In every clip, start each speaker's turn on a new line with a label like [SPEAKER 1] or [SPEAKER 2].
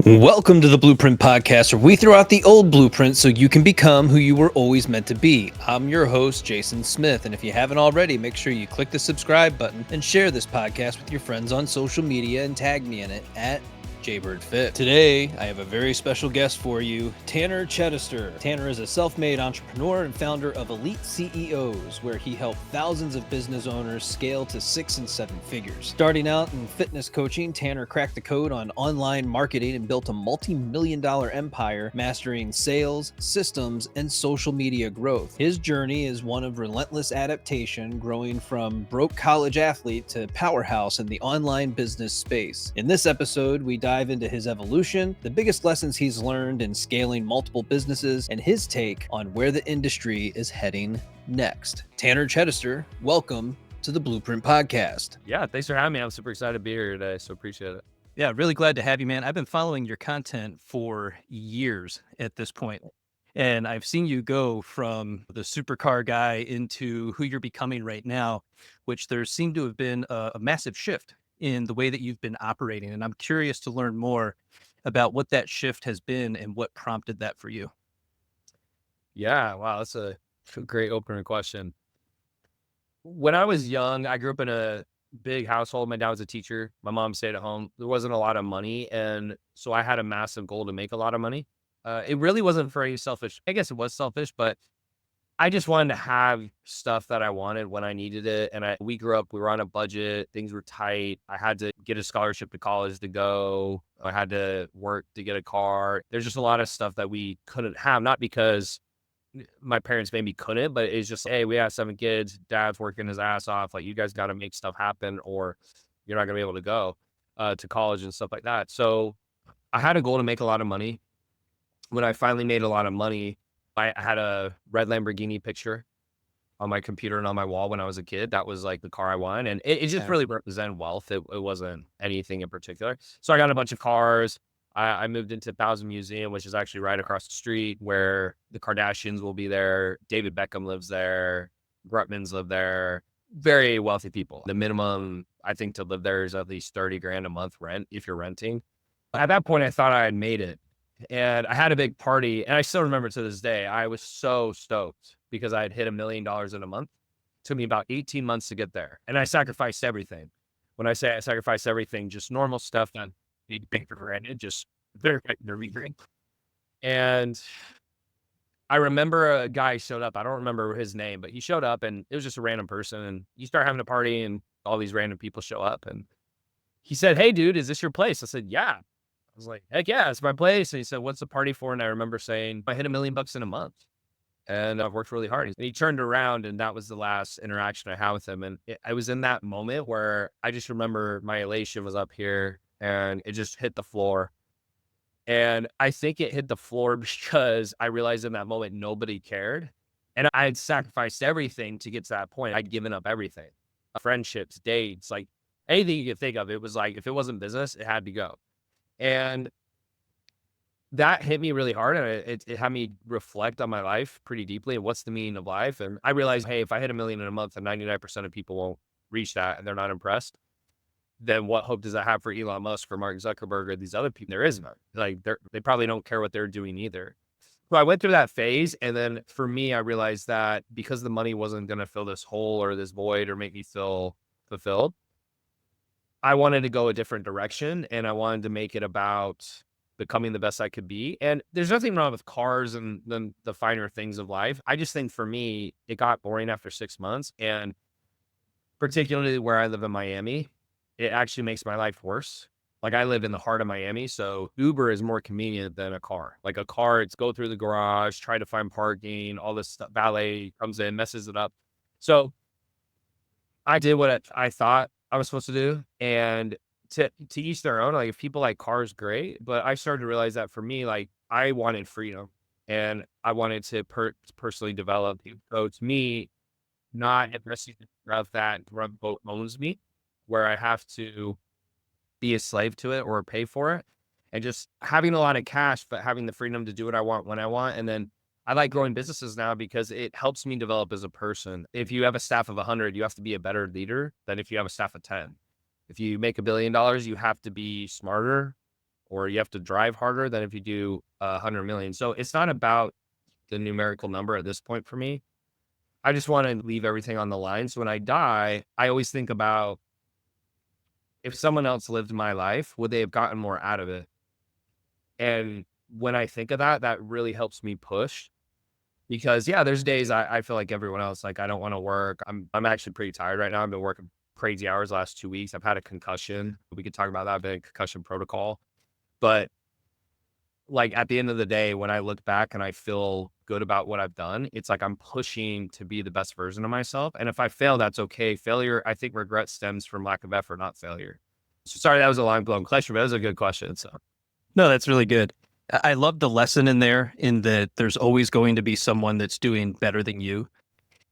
[SPEAKER 1] Welcome to the Blueprint Podcast, where we throw out the old blueprint so you can become who you were always meant to be. I'm your host, Jason Smith, and if you haven't already, make sure you click the subscribe button and share this podcast with your friends on social media and tag me in it at JBirdFit. Today, I have a very special guest for you, Tanner Chetister. Tanner is a self-made entrepreneur and founder of Elite CEOs, where he helped thousands of business owners scale to 6 and 7 figures. Starting out in fitness coaching, Tanner cracked the code on online marketing and built a multi-million-dollar empire, mastering sales, systems, and social media growth. His journey is one of relentless adaptation, growing from broke college athlete to powerhouse in the online business space. In this episode, we dive into his evolution, the biggest lessons he's learned in scaling multiple businesses, and his take on where the industry is heading next. Tanner Chetister, welcome to the Blueprint Podcast.
[SPEAKER 2] Yeah, thanks for having me. I'm super excited to be here today, so appreciate it.
[SPEAKER 1] Yeah, really glad to have you, man. I've been following your content for years at this point, and I've seen you go from the supercar guy into who you're becoming right now, which there seemed to have been a massive shift in the way that you've been operating. And I'm curious to learn more about what that shift has been and what prompted that for you.
[SPEAKER 2] Yeah, wow, that's a great opening question. When I was young, I grew up in a big household. My dad was a teacher. My mom stayed at home. There wasn't a lot of money, and so I had a massive goal to make a lot of money. It really wasn't for any selfish. I guess it was selfish, but I just wanted to have stuff that I wanted when I needed it. And we grew up, we were on a budget, things were tight. I had to get a scholarship to college to go. I had to work to get a car. There's just a lot of stuff that we couldn't have, not because my parents maybe couldn't, but it's just, hey, we have 7 kids, dad's working his ass off. Like, you guys got to make stuff happen or you're not going to be able to go to college and stuff like that. So I had a goal to make a lot of money. When I finally made a lot of money, I had a red Lamborghini picture on my computer and on my wall when I was a kid. That was like the car I wanted. And it just really represented wealth. It wasn't anything in particular. So I got a bunch of cars. I moved into Thousand Museum, which is actually right across the street, where the Kardashians will be there. David Beckham lives there. Grutmans live there. Very wealthy people. The minimum, I think, to live there is at least 30 grand a month rent if you're renting. At that point, I thought I had made it. And I had a big party, and I still remember to this day, I was so stoked because I had hit $1 million in a month. It took me about 18 months to get there. And I sacrificed everything. When I say I sacrificed everything, just normal stuff that you take for granted, just very nerve-wracking. And I remember a guy showed up. I don't remember his name, but he showed up, and it was just a random person. And you start having a party, and all these random people show up. And he said, "Hey, dude, is this your place?" I said, "Yeah." I was like, "Heck yeah, it's my place." And he said, "What's the party for?" And I remember saying, "I hit $1 million in a month and I've worked really hard." And he turned around, and that was the last interaction I had with him. And I was in that moment where I just remember my elation was up here and it just hit the floor. And I think it hit the floor because I realized in that moment, nobody cared. And I had sacrificed everything to get to that point. I'd given up everything, friendships, dates, like anything you could think of. It was like, if it wasn't business, it had to go. And that hit me really hard, and it had me reflect on my life pretty deeply and what's the meaning of life. And I realized, hey, if I hit $1 million in a month and 99% of people won't reach that and they're not impressed, then what hope does that have for Elon Musk, for Mark Zuckerberg, or these other people? There is none. Like, they probably don't care what they're doing either. So I went through that phase, and then for me, I realized that because the money wasn't going to fill this hole or this void or make me feel fulfilled, I wanted to go a different direction, and I wanted to make it about becoming the best I could be. And there's nothing wrong with cars and then the finer things of life. I just think for me, it got boring after 6 months. And particularly where I live in Miami, it actually makes my life worse. Like, I live in the heart of Miami, so Uber is more convenient than a car. Like, a car, it's go through the garage, try to find parking, all this stuff. Valet comes in, messes it up. So I did what I thought I was supposed to do, and to each their own. Like, if people like cars, great, but I started to realize that for me, like, I wanted freedom, and I wanted to personally develop. So to me, not interested of that run boat owns me, where I have to be a slave to it or pay for it, and just having a lot of cash, but having the freedom to do what I want when I want. And then I like growing businesses now because it helps me develop as a person. If you have a staff of 100, you have to be a better leader than if you have a staff of 10. If you make $1 billion, you have to be smarter or you have to drive harder than if you do 100 million. So it's not about the numerical number at this point for me. I just want to leave everything on the line. So when I die, I always think about, if someone else lived my life, would they have gotten more out of it? And when I think of that, that really helps me push, because yeah, there's days I feel like everyone else, like I don't want to work. I'm actually pretty tired right now. I've been working crazy hours the last 2 weeks. I've had a concussion. We could talk about that, big concussion protocol. But like at the end of the day, when I look back and I feel good about what I've done, it's like I'm pushing to be the best version of myself. And if I fail, that's okay. Failure, I think regret stems from lack of effort, not failure. So sorry, that was a long blown question, but it was a good question. So
[SPEAKER 1] No, that's really good. I love the lesson in there, in that there's always going to be someone that's doing better than you.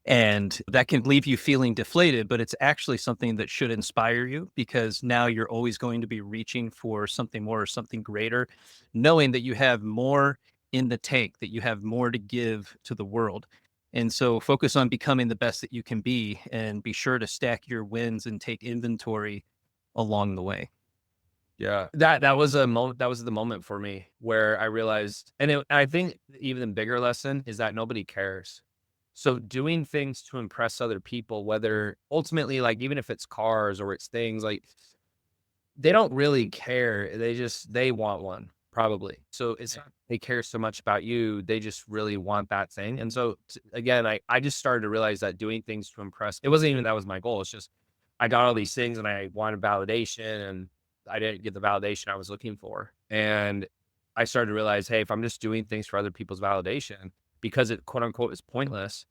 [SPEAKER 1] And that can leave you feeling deflated, but it's actually something that should inspire you, because now you're always going to be reaching for something more or something greater, knowing that you have more in the tank, that you have more to give to the world. And so focus on becoming the best that you can be, and be sure to stack your wins and take inventory along the way.
[SPEAKER 2] yeah, that was a moment. That was the moment for me where I realized, and I think even the bigger lesson is that nobody cares. So doing things to impress other people, whether ultimately, like even if it's cars or it's things, like they don't really care. They want one probably. So it's not they care so much about you. They just really want that thing. And so again, I just started to realize that doing things to impress, it wasn't even that was my goal. It's just I got all these things and I wanted validation, and I didn't get the validation I was looking for. And I started to realize, hey, if I'm just doing things for other people's validation because it quote unquote is pointless,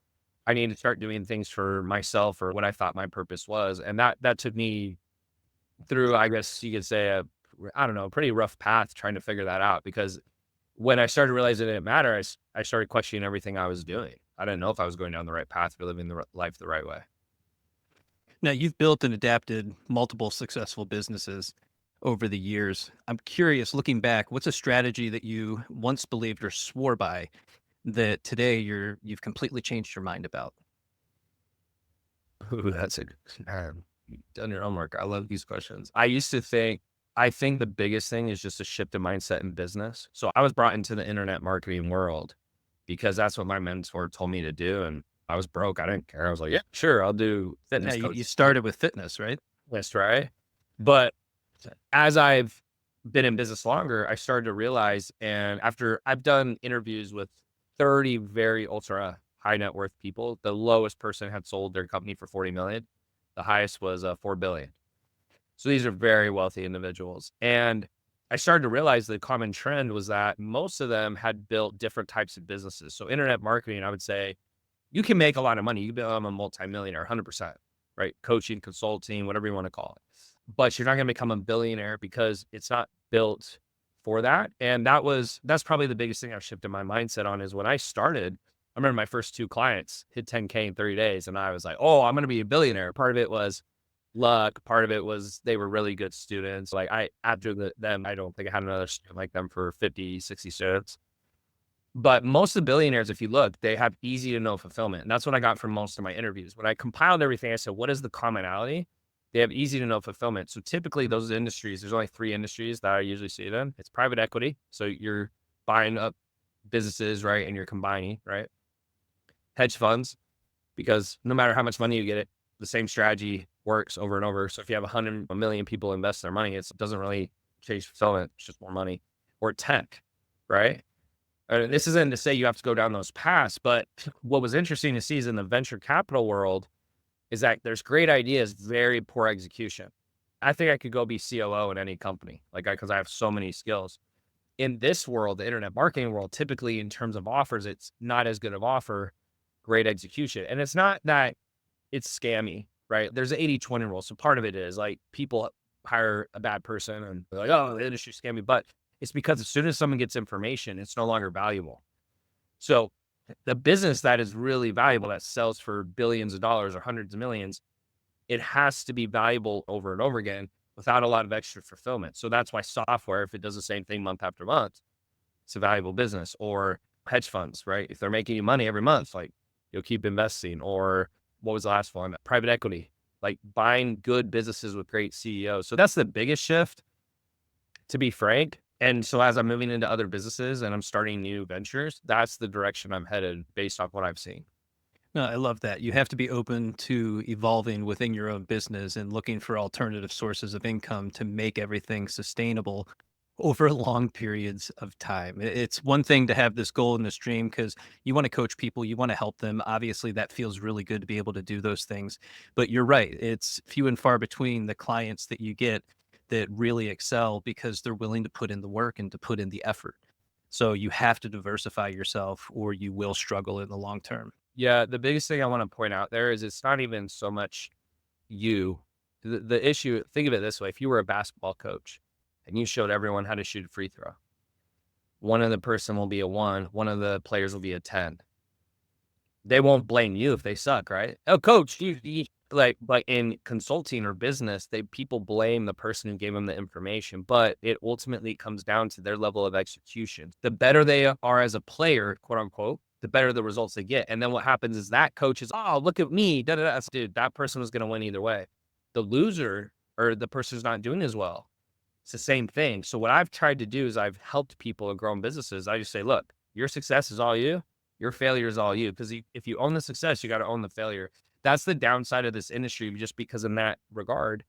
[SPEAKER 2] I need to start doing things for myself or what I thought my purpose was. And that took me through, I guess you could say, I don't know, a pretty rough path trying to figure that out. Because when I started realizing it didn't matter, I started questioning everything I was doing. I didn't know if I was going down the right path or living the life the right way.
[SPEAKER 1] Now, you've built and adapted multiple successful businesses over the years. I'm curious, looking back, what's a strategy that you once believed or swore by that today you've completely changed your mind about?
[SPEAKER 2] Ooh, that's a you've done your homework. I love these questions. I think the biggest thing is just a shift in mindset in business. So I was brought into the internet marketing world because that's what my mentor told me to do. And I was broke. I didn't care. I was like, yeah, sure, I'll do
[SPEAKER 1] Now,
[SPEAKER 2] fitness
[SPEAKER 1] you
[SPEAKER 2] coach
[SPEAKER 1] started with fitness, right?
[SPEAKER 2] list, right? But as I've been in business longer, I started to realize, and after I've done interviews with 30 very ultra high net worth people, the lowest person had sold their company for 40 million. The highest was 4 billion. So these are very wealthy individuals. And I started to realize the common trend was that most of them had built different types of businesses. So internet marketing, I would say you can make a lot of money. You can become a multimillionaire, 100%, right? Coaching, consulting, whatever you want to call it. But you're not going to become a billionaire because it's not built for that. And that's probably the biggest thing I've shifted my mindset on. Is when I started, I remember my first 2 clients hit 10K in 30 days. And I was like, oh, I'm going to be a billionaire. Part of it was luck. Part of it was they were really good students. Like after them, I don't think I had another student like them for 50, 60 students. But most of the billionaires, if you look, they have easy to know fulfillment. And that's what I got from most of my interviews. When I compiled everything, I said, what is the commonality? They have easy to know fulfillment. So typically those industries, there's only 3 industries that I usually see it in. It's private equity. So you're buying up businesses, right? And you're combining, right? Hedge funds, because no matter how much money you get it, the same strategy works over and over. So if you have 100 million people invest their money, it doesn't really change fulfillment. It's just more money. Or tech, right? And this isn't to say you have to go down those paths, but what was interesting to see is in the venture capital world is that there's great ideas, very poor execution. I think I could go be COO in any company, like because I have so many skills. In this world, the internet marketing world, typically in terms of offers, it's not as good of offer, great execution. And it's not that it's scammy, right? There's an 80-20 rule. So part of it is like people hire a bad person and they're like, oh, the industry's scammy. But it's because as soon as someone gets information, it's no longer valuable. So the business that is really valuable, that sells for billions of dollars or hundreds of millions, it has to be valuable over and over again without a lot of extra fulfillment. So that's why software, if it does the same thing month after month, it's a valuable business. Or hedge funds, right? If they're making you money every month, like you'll keep investing. Or what was the last one? Private equity, like buying good businesses with great CEOs. So that's the biggest shift, to be frank. And so as I'm moving into other businesses and I'm starting new ventures, that's the direction I'm headed based off what I've seen.
[SPEAKER 1] No, I love that. You have to be open to evolving within your own business and looking for alternative sources of income to make everything sustainable over long periods of time. It's one thing to have this goal and this dream because you want to coach people, you want to help them. Obviously, that feels really good to be able to do those things. But you're right, it's few and far between the clients that you get that really excel because they're willing to put in the work and to put in the effort. So you have to diversify yourself or you will struggle in the long term.
[SPEAKER 2] Yeah, the biggest thing I want to point out there is it's not even so much you. The issue, think of it this way. If you were a basketball coach and you showed everyone how to shoot a free throw, one of the person will be a 1, one of the players will be a 10. They won't blame you if they suck, right? Oh, coach, you like in consulting or business, people blame the person who gave them the information, but it ultimately comes down to their level of execution. The better they are as a player, quote unquote, the better the results they get. And then what happens is that coach is, oh, look at me, da da da. Dude, that person was going to win either way. The loser or the person who's not doing as well, it's the same thing. So what I've tried to do is I've helped people and grown businesses. I just say, look, your success is all you. Your failure is all you. Because if you own the success, you got to own the failure. That's the downside of this industry, just because in that regard,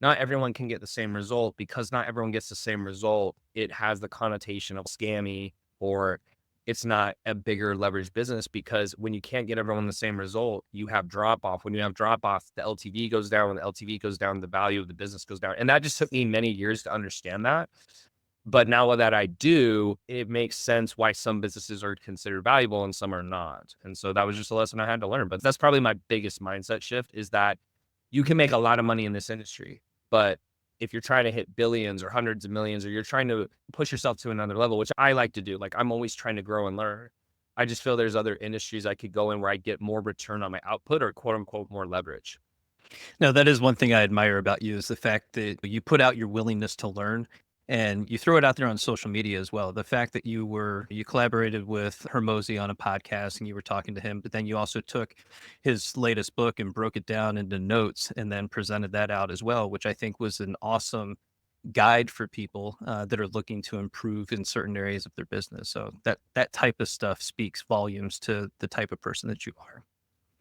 [SPEAKER 2] not everyone can get the same result. Because not everyone gets the same result, it has the connotation of scammy, or it's not a bigger leverage business, because when you can't get everyone the same result, you have drop off. When you have drop off, the LTV goes down. When the LTV goes down, the value of the business goes down. And that just took me many years to understand that. But now that I do, it makes sense why some businesses are considered valuable and some are not. And so that was just a lesson I had to learn. But that's probably my biggest mindset shift, is that you can make a lot of money in this industry, but if you're trying to hit billions or hundreds of millions, or you're trying to push yourself to another level, which I like to do, like I'm always trying to grow and learn. I just feel there's other industries I could go in where I get more return on my output, or quote unquote more leverage.
[SPEAKER 1] No, that is one thing I admire about you is the fact that you put out your willingness to learn and you throw it out there on social media as well. The fact that you collaborated with Hermosi on a podcast and you were talking to him, but then you also took his latest book and broke it down into notes and then presented that out as well, which I think was an awesome guide for people that are looking to improve in certain areas of their business. So that type of stuff speaks volumes to the type of person that you are.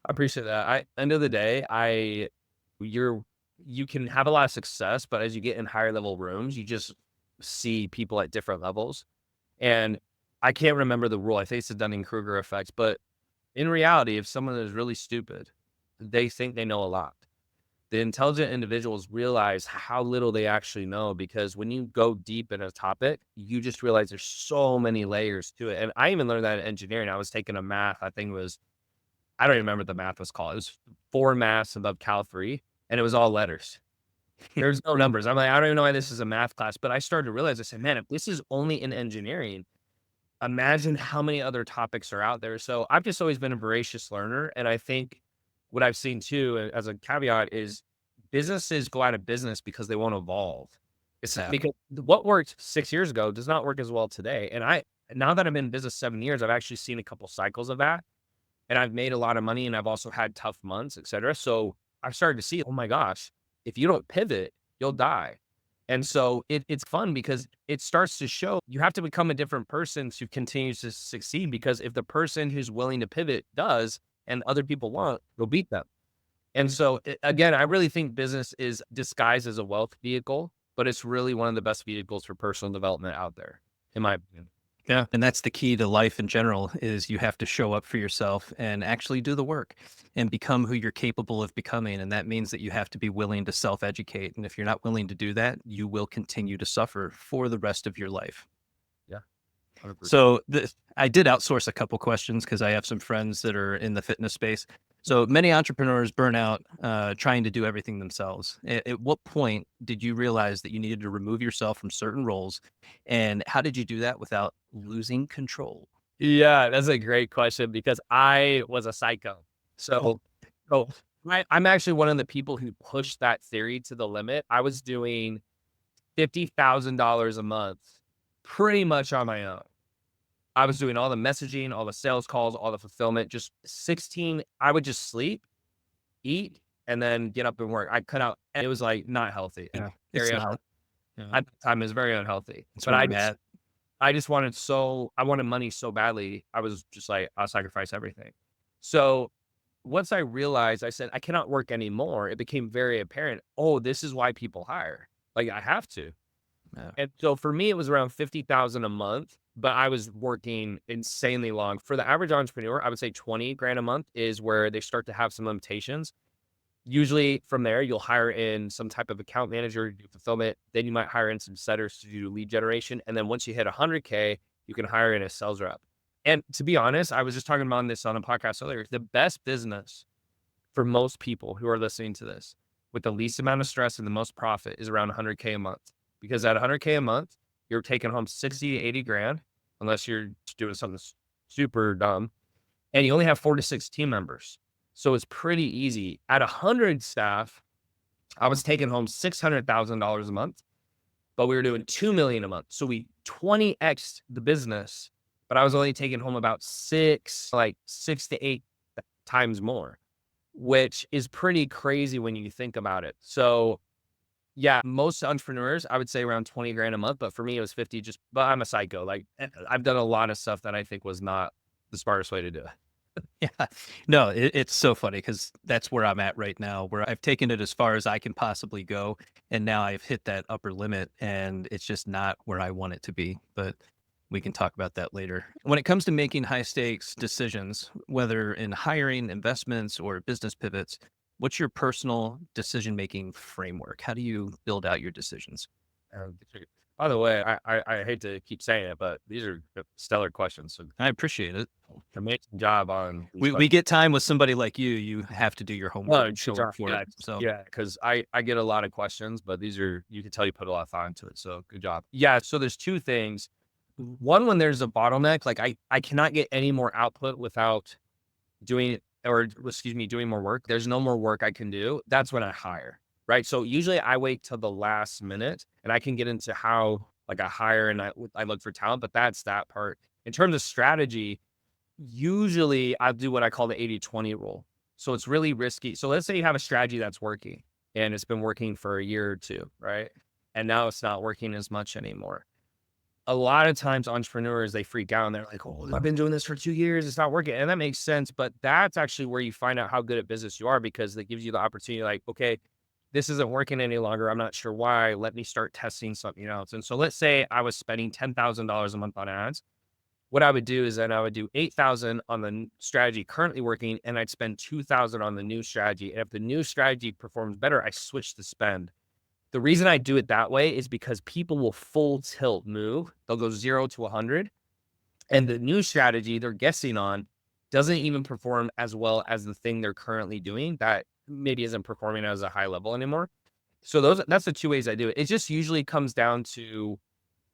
[SPEAKER 2] I appreciate that. End of the day, you're, you can have a lot of success, but as you get in higher level rooms, you just see people at different levels. And I can't remember the rule. I think it's the Dunning-Kruger effect, but in reality, if someone is really stupid, they think they know a lot. The intelligent individuals realize how little they actually know, because when you go deep in a topic, you just realize there's so many layers to it. And I even learned that in engineering. I was taking a math, I think it was, I don't even remember what the math was called. It was 4 maths above Cal 3, and it was all letters. There's no numbers. I'm like, I don't even know why this is a math class, but I started to realize, I said, man, if this is only in engineering, imagine how many other topics are out there. So I've just always been a voracious learner. And I think what I've seen too, as a caveat, is businesses go out of business because they won't evolve. It's
[SPEAKER 1] Yeah.
[SPEAKER 2] because what worked 6 years ago does not work as well today. And now that I'm in business 7 years, I've actually seen a couple cycles of that, and I've made a lot of money, and I've also had tough months, et cetera. So I've started to see, oh my gosh, if you don't pivot, you'll die. And so it's fun because it starts to show you have to become a different person to continue to succeed. Because if the person who's willing to pivot does, and other people won't, you'll beat them. And so again, I really think business is disguised as a wealth vehicle, but it's really one of the best vehicles for personal development out there, in my opinion.
[SPEAKER 1] Yeah. And that's the key to life in general is you have to show up for yourself and actually do the work and become who you're capable of becoming. And that means that you have to be willing to self-educate. And if you're not willing to do that, you will continue to suffer for the rest of your life.
[SPEAKER 2] Yeah, 100%.
[SPEAKER 1] So I did outsource a couple questions because I have some friends that are in the fitness space. So many entrepreneurs burn out trying to do everything themselves. At what point did you realize that you needed to remove yourself from certain roles? And how did you do that without losing control?
[SPEAKER 2] Yeah, that's a great question, because I was a psycho. So, so I'm actually one of the people who pushed that theory to the limit. I was doing $50,000 a month pretty much on my own. I was doing all the messaging, all the sales calls, all the fulfillment, just 16. I would just sleep, eat, and then get up and work. I cut out, and it was like not healthy. And
[SPEAKER 1] Yeah, it's
[SPEAKER 2] area,
[SPEAKER 1] not. Yeah.
[SPEAKER 2] at the time. It was very unhealthy.
[SPEAKER 1] That's
[SPEAKER 2] But
[SPEAKER 1] where I'm at.
[SPEAKER 2] I just I wanted money so badly. I was just like, I'll sacrifice everything. So once I realized, I said, I cannot work anymore. It became very apparent. Oh, this is why people hire. Like I have to.
[SPEAKER 1] Yeah.
[SPEAKER 2] And so for me, it was around 50,000 a month, but I was working insanely long. For the average entrepreneur, I would say 20 grand a month is where they start to have some limitations. Usually from there, you'll hire in some type of account manager to do fulfillment. Then you might hire in some setters to do lead generation. And then once you hit 100K, you can hire in a sales rep. And to be honest, I was just talking about this on a podcast earlier. The best business for most people who are listening to this with the least amount of stress and the most profit is around 100K a month. Because at 100K a month, you're taking home 60 to 80 grand, unless you're doing something super dumb. And you only have 4 to 6 team members. So it's pretty easy. At 100 staff, I was taking home $600,000 a month, but we were doing 2 million a month. So we 20x the business, but I was only taking home about 6 to 8 times more, which is pretty crazy when you think about it. So yeah, most entrepreneurs, I would say around 20 grand a month, but for me, it was 50 but I'm a psycho. Like I've done a lot of stuff that I think was not the smartest way to do it.
[SPEAKER 1] Yeah. No, it's so funny because that's where I'm at right now, where I've taken it as far as I can possibly go. And now I've hit that upper limit and it's just not where I want it to be. But we can talk about that later. When it comes to making high stakes decisions, whether in hiring, investments, or business pivots, what's your personal decision making framework? How do you build out your decisions?
[SPEAKER 2] By the way, I hate to keep saying it, but these are stellar questions. So
[SPEAKER 1] I appreciate it.
[SPEAKER 2] amazing job on these
[SPEAKER 1] We get time with somebody like you. You have to do your homework
[SPEAKER 2] no,
[SPEAKER 1] and show up for it. So
[SPEAKER 2] yeah, because I get a lot of questions, but these are you can tell you put a lot of thought into it. So good job. Yeah. So there's two things. One, when there's a bottleneck, like I cannot get any more output without doing more work. There's no more work I can do. That's when I hire. Right. So usually I wait till the last minute and I can get into how like I hire and I look for talent, but that's that part. In terms of strategy, usually I do what I call the 80-20 rule. So it's really risky. So let's say you have a strategy that's working and it's been working for a year or two, right? And now it's not working as much anymore. A lot of times entrepreneurs, they freak out and they're like, oh, I've been doing this for 2 years. It's not working. And that makes sense. But that's actually where you find out how good at business you are because it gives you the opportunity like, okay, this isn't working any longer. I'm not sure why. Let me start testing something else. And so let's say I was spending $10,000 a month on ads. What I would do is then I would do 8,000 on the strategy currently working, and I'd spend 2,000 on the new strategy. And if the new strategy performs better, I switch the spend. The reason I do it that way is because people will full tilt move. They'll go 0 to 100. And the new strategy they're guessing on doesn't even perform as well as the thing they're currently doing that maybe isn't performing as a high level anymore. So that's the two ways I do it. It just usually comes down to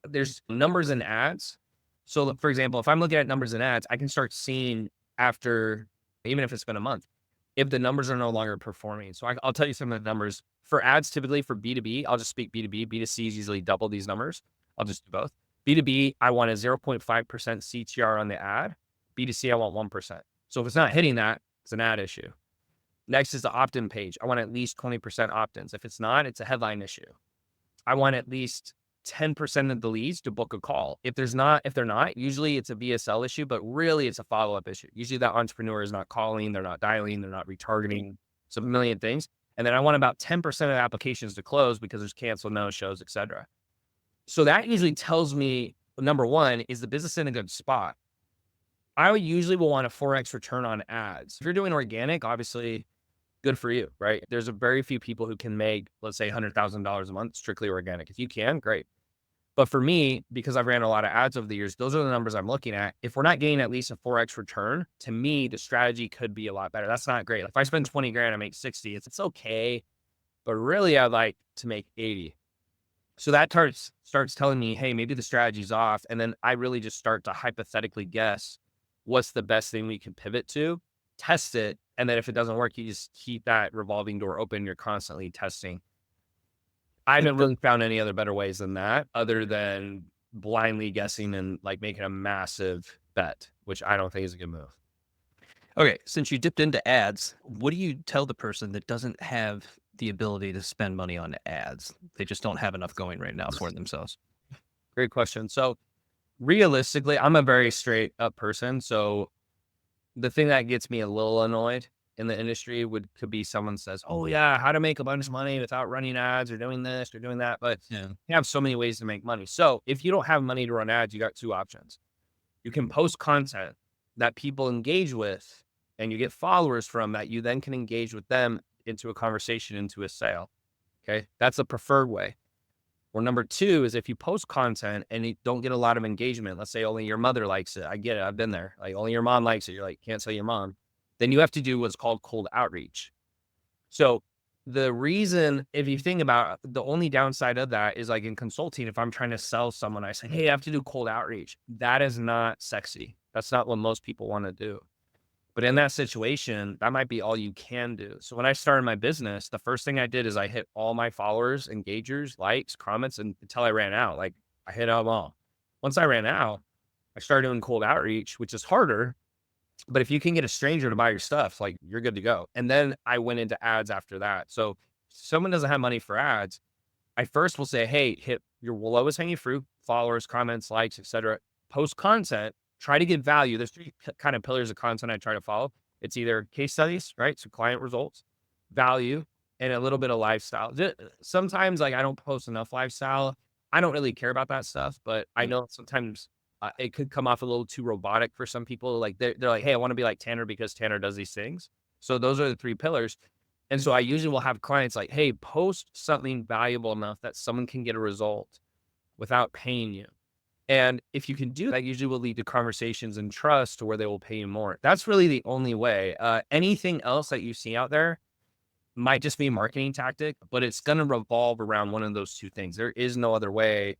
[SPEAKER 2] there's numbers and ads. So for example, if I'm looking at numbers and ads, I can start seeing after, even if it's been a month, if the numbers are no longer performing. So I'll tell you some of the numbers for ads. Typically for B2B, I'll just speak B2B. B2C is usually double these numbers. I'll just do both. B2B, I want a 0.5% CTR on the ad. B2C, I want 1%. So if it's not hitting that, it's an ad issue. Next is the opt-in page. I want at least 20% opt-ins. If it's not, it's a headline issue. I want at least 10% of the leads to book a call. If they're not, usually it's a VSL issue, but really it's a follow-up issue. Usually that entrepreneur is not calling, they're not dialing, they're not retargeting, it's a million things. And then I want about 10% of the applications to close because there's canceled no-shows, et cetera. So that usually tells me, number one, is the business in a good spot? I usually will want a 4x return on ads. If you're doing organic, obviously good for you, right? There's a very few people who can make, let's say $100,000 a month, strictly organic. If you can, great. But for me, because I've ran a lot of ads over the years, those are the numbers I'm looking at. If we're not getting at least a 4x return, to me, the strategy could be a lot better. That's not great. If I spend 20 grand, I make 60, it's okay. But really I'd like to make 80. So that starts telling me, hey, maybe the strategy's off. And then I really just start to hypothetically guess what's the best thing we can pivot to, test it. And then if it doesn't work, you just keep that revolving door open. You're constantly testing. I haven't really found any other better ways than that, other than blindly guessing and like making a massive bet, which I don't think is a good move.
[SPEAKER 1] Okay, since you dipped into ads, what do you tell the person that doesn't have the ability to spend money on ads? They just don't have enough going right now for themselves.
[SPEAKER 2] Great question. So realistically, I'm a very straight up person. So the thing that gets me a little annoyed in the industry could be someone says, "Oh yeah, how to make a bunch of money without running ads or doing this or doing that." But
[SPEAKER 1] Yeah.
[SPEAKER 2] you have so many ways to make money. So if you don't have money to run ads, you got two options. You can post content that people engage with and you get followers from that you then can engage with them into a conversation, into a sale. Okay. That's the preferred way. Or number two is if you post content and you don't get a lot of engagement, let's say only your mother likes it. I get it. I've been there. Like only your mom likes it. You're like, can't tell your mom. Then you have to do what's called cold outreach. So the reason, if you think about it, the only downside of that is like in consulting, if I'm trying to sell someone, I say, hey, I have to do cold outreach. That is not sexy. That's not what most people want to do. But in that situation, that might be all you can do. So when I started my business, the first thing I did is I hit all my followers, engagers, likes, comments, and until I ran out. Like I hit them all. Once I ran out, I started doing cold outreach, which is harder. But if you can get a stranger to buy your stuff, like you're good to go. And then I went into ads after that. So if someone doesn't have money for ads, I first will say, hey, hit your lowest hanging fruit, followers, comments, likes, etc. Post content, try to get value. There's three kind of pillars of content I try to follow. It's either case studies, right? So client results, value, and a little bit of lifestyle. Sometimes like I don't post enough lifestyle. I don't really care about that stuff, but I know sometimes it could come off a little too robotic for some people. Like they're like, hey, I want to be like Tanner because Tanner does these things. So those are the three pillars. And so I usually will have clients like, hey, post something valuable enough that someone can get a result without paying you. And if you can do that, usually will lead to conversations and trust to where they will pay you more. That's really the only way. Anything else that you see out there might just be a marketing tactic, but it's going to revolve around one of those two things. There is no other way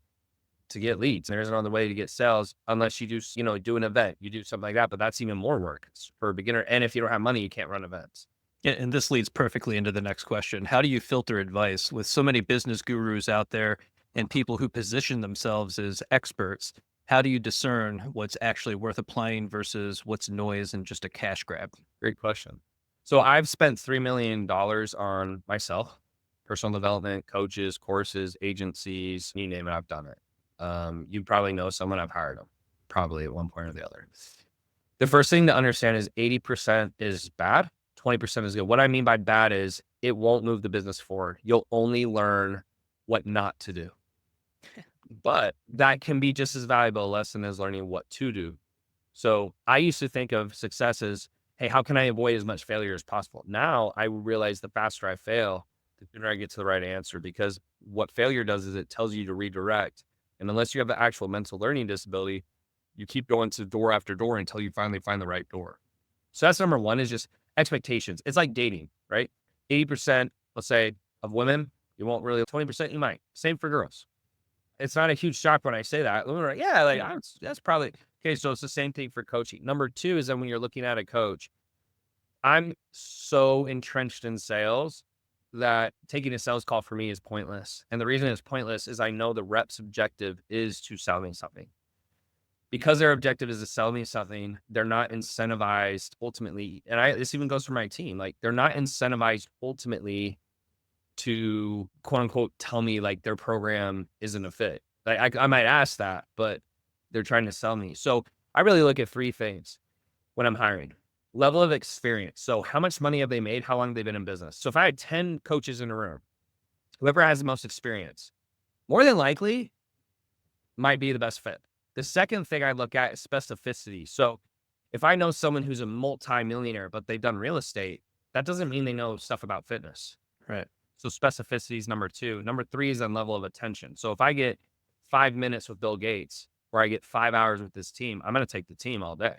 [SPEAKER 2] to get leads. There's no other way to get sales unless you do, do an event, you do something like that, but that's even more work for a beginner. And if you don't have money, you can't run events.
[SPEAKER 1] Yeah, and this leads perfectly into the next question. How do you filter advice with so many business gurus out there and people who position themselves as experts? How do you discern what's actually worth applying versus what's noise and just a cash grab?
[SPEAKER 2] Great question. So I've spent $3 million on myself, personal development, coaches, courses, agencies, you name it, I've done it. You probably know someone, I've hired them, probably at one point or the other. The first thing to understand is 80% is bad, 20% is good. What I mean by bad is it won't move the business forward. You'll only learn what not to do. But that can be just as valuable a lesson as learning what to do. So I used to think of success as, hey, how can I avoid as much failure as possible? Now I realize the faster I fail, the sooner I get to the right answer, because what failure does is it tells you to redirect. And unless you have the actual mental learning disability, you keep going to door after door until you finally find the right door. So that's number one, is just expectations. It's like dating, right? 80%, let's say, of women, you won't really, 20% you might. Same for girls. It's not a huge shock when I say that. Women are like, yeah, like that's probably okay. So it's the same thing for coaching. Number two is then when you're looking at a coach, I'm so entrenched in sales that taking a sales call for me is pointless. And the reason it's pointless is I know the rep's objective is to sell me something. Because their objective is to sell me something, they're not incentivized ultimately. And this even goes for my team. Like they're not incentivized ultimately to quote unquote tell me like their program isn't a fit. Like I might ask that, but they're trying to sell me. So I really look at three things when I'm hiring. Level of experience. So how much money have they made? How long have they been in business? So if I had 10 coaches in a room, whoever has the most experience, more than likely might be the best fit. The second thing I look at is specificity. So if I know someone who's a multi-millionaire, but they've done real estate, that doesn't mean they know stuff about fitness.
[SPEAKER 1] Right.
[SPEAKER 2] So specificity is number two. Number three is on level of attention. So if I get 5 minutes with Bill Gates or I get 5 hours with this team, I'm going to take the team all day.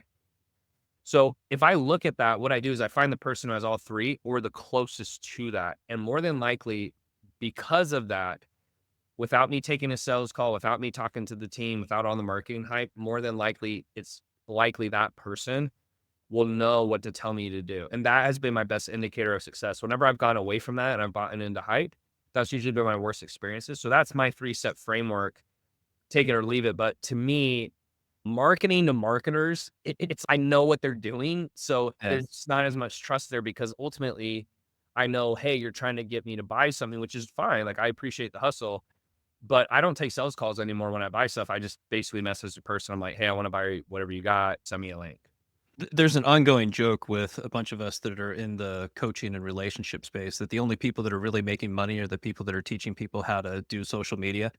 [SPEAKER 2] So if I look at that, what I do is I find the person who has all three or the closest to that. And more than likely, because of that, without me taking a sales call, without me talking to the team, without all the marketing hype, more than likely, it's likely that person will know what to tell me to do. And that has been my best indicator of success. Whenever I've gone away from that and I've gotten into hype, that's usually been my worst experiences. So that's my 3-step framework, take it or leave it. But to me, marketing to marketers, it's I know what they're doing. So there's not as much trust there because ultimately I know, hey, you're trying to get me to buy something, which is fine. Like I appreciate the hustle, but I don't take sales calls anymore when I buy stuff. I just basically message the person. I'm like, hey, I want to buy whatever you got. Send me a link.
[SPEAKER 1] There's an ongoing joke with a bunch of us that are in the coaching and relationship space that the only people that are really making money are the people that are teaching people how to do social media.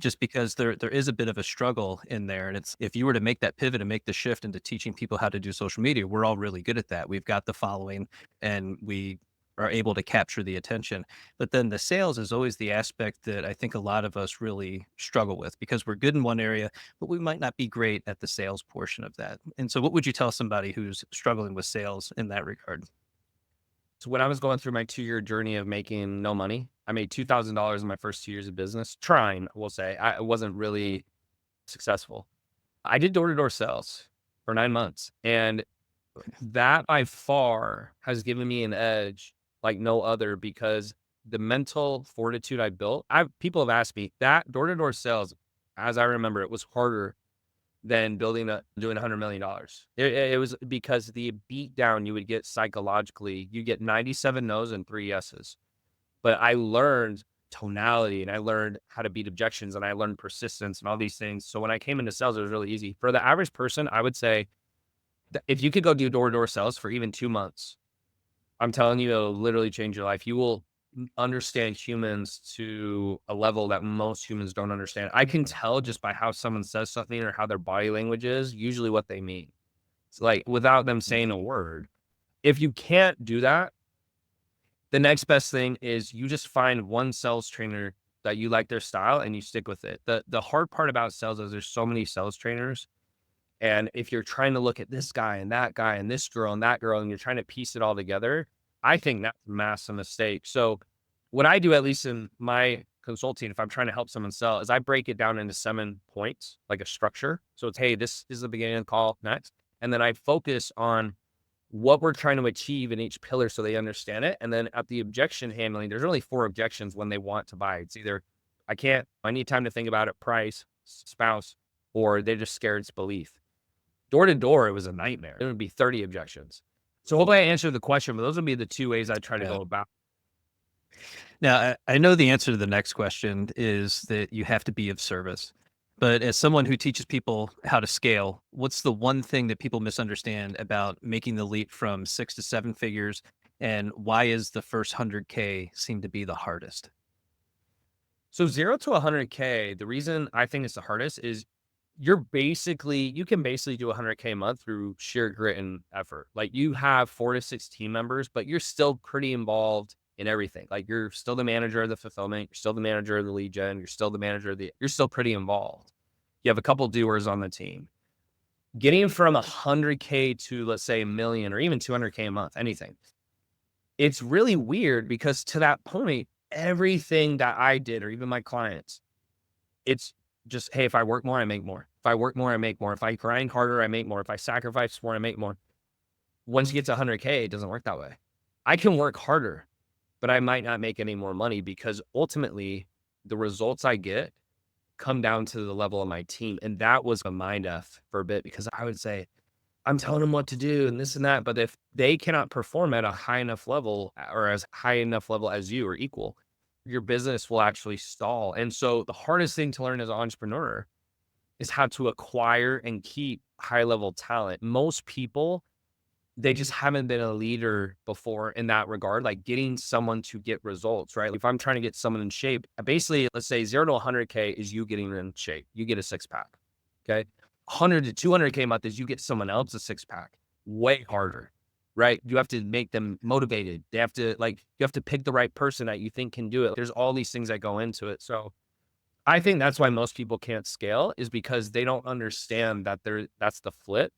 [SPEAKER 1] Just because there is a bit of a struggle in there, and it's if you were to make that pivot and make the shift into teaching people how to do social media, we're all really good at that. We've got the following, and we are able to capture the attention. But then the sales is always the aspect that I think a lot of us really struggle with because we're good in one area, but we might not be great at the sales portion of that. And so, what would you tell somebody who's struggling with sales in that regard?
[SPEAKER 2] So when I was going through my 2-year journey of making no money, I made $2,000 in my first 2 years of business. Trying, we'll say, I wasn't really successful. I did door-to-door sales for 9 months, and that by far has given me an edge like no other because the mental fortitude I built. People have asked me that door-to-door sales, as I remember, it was harder than doing $100 million. It was because the beat down you would get psychologically, you get 97 no's and 3 yeses. But I learned tonality and I learned how to beat objections and I learned persistence and all these things. So when I came into sales, it was really easy. For the average person, I would say that if you could go do door-to-door sales for even 2 months, I'm telling you, it'll literally change your life. You will understand humans to a level that most humans don't understand. I can tell just by how someone says something or how their body language is, usually what they mean. It's like without them saying a word. If you can't do that, the next best thing is you just find one sales trainer that you like their style and you stick with it. The hard part about sales is there's so many sales trainers. And if you're trying to look at this guy and this girl and that girl, and you're trying to piece it all together, I think that's a massive mistake. So what I do, at least in my consulting, if I'm trying to help someone sell, is I break it down into 7 points, like a structure. So it's, hey, this is the beginning of the call, next. And then I focus on what we're trying to achieve in each pillar so they understand it. And then at the objection handling, there's only 4 objections when they want to buy. It's either I need time to think about it, price, spouse, or they're just scared it's belief. Door to door, it was a nightmare. There would be 30 objections. So hopefully I answered the question, but those would be the 2 ways I try to
[SPEAKER 1] Yeah.
[SPEAKER 2] go about.
[SPEAKER 1] Now, I know the answer to the next question is that you have to be of service. But as someone who teaches people how to scale, what's the one thing that people misunderstand about making the leap from 6 to 7 figures? And why is the first 100K seem to be the hardest?
[SPEAKER 2] So 0 to 100K, the reason I think it's the hardest is you can basically do 100K a month through sheer grit and effort. Like you have 4 to 6 team members, but you're still pretty involved in everything. Like you're still the manager of the fulfillment, you're still the manager of the lead gen, you're still pretty involved. You have a couple doers on the team. Getting from 100K to let's say a million or even 200K a month, anything. It's really weird because to that point, everything that I did or even my clients, it's just, hey, if I work more, I make more. If I work more, I make more. If I grind harder, I make more. If I sacrifice more, I make more. Once you get to 100K, it doesn't work that way. I can work harder, but I might not make any more money because ultimately the results I get come down to the level of my team. And that was a mind F for a bit because I would say, I'm telling them what to do and this and that. But if they cannot perform at a high enough level or as high enough level as you or equal, your business will actually stall. And so the hardest thing to learn as an entrepreneur is how to acquire and keep high level talent. Most people, they just haven't been a leader before in that regard, like getting someone to get results, right? If I'm trying to get someone in shape, basically, let's say 0 to 100K is you getting in shape. You get a 6-pack. Okay. 100 to 200K a month is you get someone else a 6-pack. Way harder, right? You have to make them motivated. You have to pick the right person that you think can do it. There's all these things that go into it. So I think that's why most people can't scale is because they don't understand that that's the flip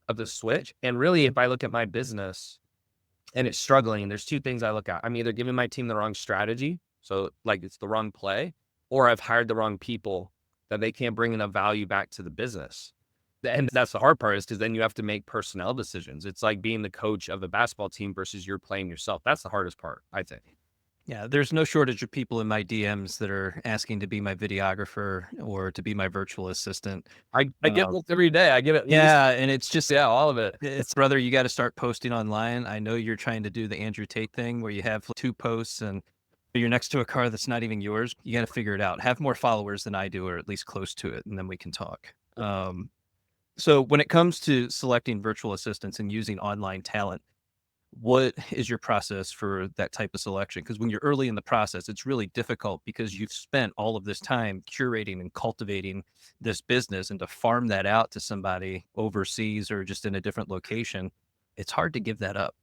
[SPEAKER 2] of the switch. And really, if I look at my business and it's struggling, there's 2 things I look at. I'm either giving my team the wrong strategy, so like it's the wrong play, or I've hired the wrong people that they can't bring enough value back to the business. And that's the hard part is because then you have to make personnel decisions. It's like being the coach of a basketball team versus you're playing yourself. That's the hardest part, I think.
[SPEAKER 1] Yeah, there's no shortage of people in my DMs that are asking to be my videographer or to be my virtual assistant.
[SPEAKER 2] I get this every day. I get at least,
[SPEAKER 1] Yeah, and it's just
[SPEAKER 2] yeah, all of it.
[SPEAKER 1] it's brother, you got to start posting online. I know you're trying to do the Andrew Tate thing where you have two posts and you're next to a car that's not even yours. You got to figure it out. Have more followers than I do, or at least close to it, and then we can talk. So when it comes to selecting virtual assistants and using online talent, what is your process for that type of selection? Because when you're early in the process, it's really difficult because you've spent all of this time curating and cultivating this business, and to farm that out to somebody overseas or just in a different location, it's hard to give that up.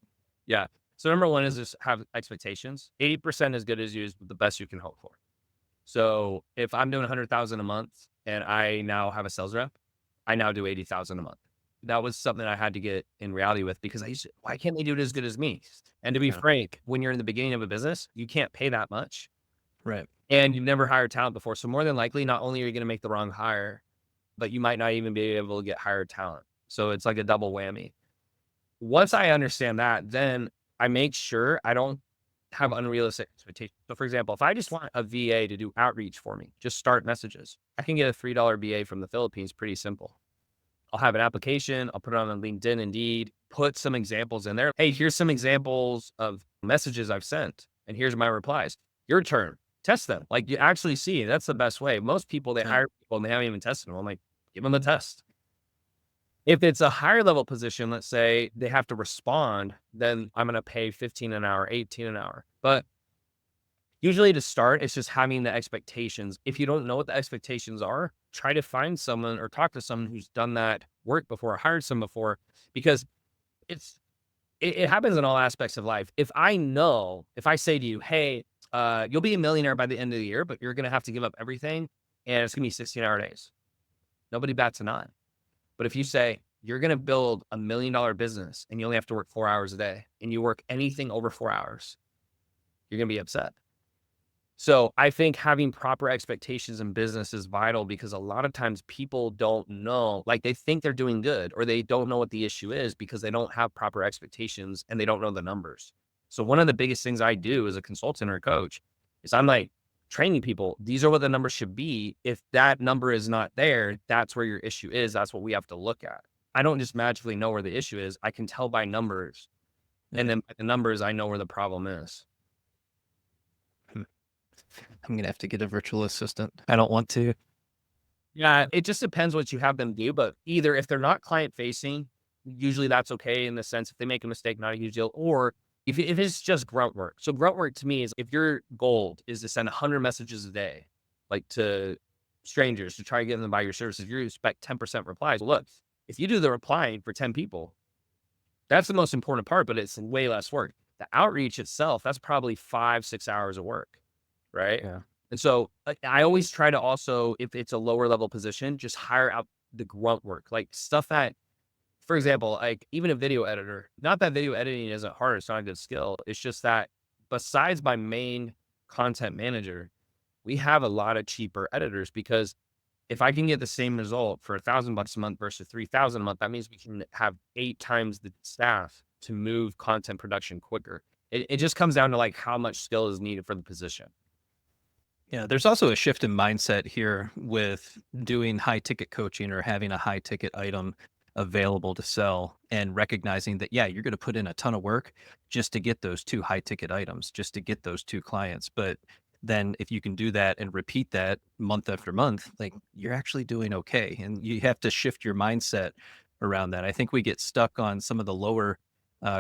[SPEAKER 2] Yeah. So number one is just have expectations. 80% as good as you is the best you can hope for. So if I'm doing 100,000 a month and I now have a sales rep, I now do 80,000 a month. That was something I had to get in reality with, because I used to, why can't they do it as good as me? And to be
[SPEAKER 1] Yeah.
[SPEAKER 2] frank, when you're in the beginning of a business, you can't pay that much
[SPEAKER 1] Right.
[SPEAKER 2] and you've never hired talent before. So more than likely, not only are you going to make the wrong hire, but you might not even be able to get hired talent. So it's like a double whammy. Once I understand that, then I make sure I don't have unrealistic expectations. So for example, if I just want a VA to do outreach for me, just start messages, I can get a $3 VA from the Philippines, pretty simple. I'll have an application, I'll put it on LinkedIn, Indeed, put some examples in there. Hey, here's some examples of messages I've sent, and here's my replies. Your turn. Test them. Like, you actually see, that's the best way. Most people, they
[SPEAKER 1] Yeah.
[SPEAKER 2] hire people and they haven't even tested them. I'm like, give them a test. If it's a higher level position, let's say they have to respond, then I'm going to pay 15 an hour, 18 an hour. But usually to start, it's just having the expectations. If you don't know what the expectations are, try to find someone or talk to someone who's done that work before, hired some before, because it's, it happens in all aspects of life. If I say to you, hey, you'll be a millionaire by the end of the year, but you're going to have to give up everything and it's going to be 16-hour days. Nobody bats an eye. But if you say you're going to build $1 million business and you only have to work 4 hours a day and you work anything over 4 hours, you're going to be upset. So I think having proper expectations in business is vital, because a lot of times people don't know, like they think they're doing good or they don't know what the issue is because they don't have proper expectations and they don't know the numbers. So one of the biggest things I do as a consultant or a coach is I'm like training people. These are what the numbers should be. If that number is not there, that's where your issue is. That's what we have to look at. I don't just magically know where the issue is. I can tell by numbers. And then by the numbers, I know where the problem is.
[SPEAKER 1] I'm gonna have to get a virtual assistant. I don't want to.
[SPEAKER 2] Yeah, it just depends what you have them do, but either if they're not client facing, usually that's okay in the sense if they make a mistake, not a huge deal, or if it's just grunt work. So grunt work to me is if your goal is to send 100 messages a day, like to strangers to try to get them to buy your services, you expect 10% replies. Well, look, if you do the replying for 10 people, that's the most important part, but it's way less work. The outreach itself, that's probably 5-6 hours of work, right?
[SPEAKER 1] Yeah.
[SPEAKER 2] And so I always try to also, if it's a lower level position, just hire out the grunt work, like stuff that, for example, like even a video editor, not that video editing isn't hard, it's not a good skill. It's just that besides my main content manager, we have a lot of cheaper editors, because if I can get the same result for $1,000 a month versus 3,000 a month, that means we can have 8 times the staff to move content production quicker. It just comes down to like how much skill is needed for the position.
[SPEAKER 1] Yeah, there's also a shift in mindset here with doing high ticket coaching or having a high ticket item available to sell, and recognizing that, yeah, you're going to put in a ton of work just to get those 2 high ticket items, just to get those 2 clients. But then if you can do that and repeat that month after month, like, you're actually doing okay. And you have to shift your mindset around that. I think we get stuck on some of the lower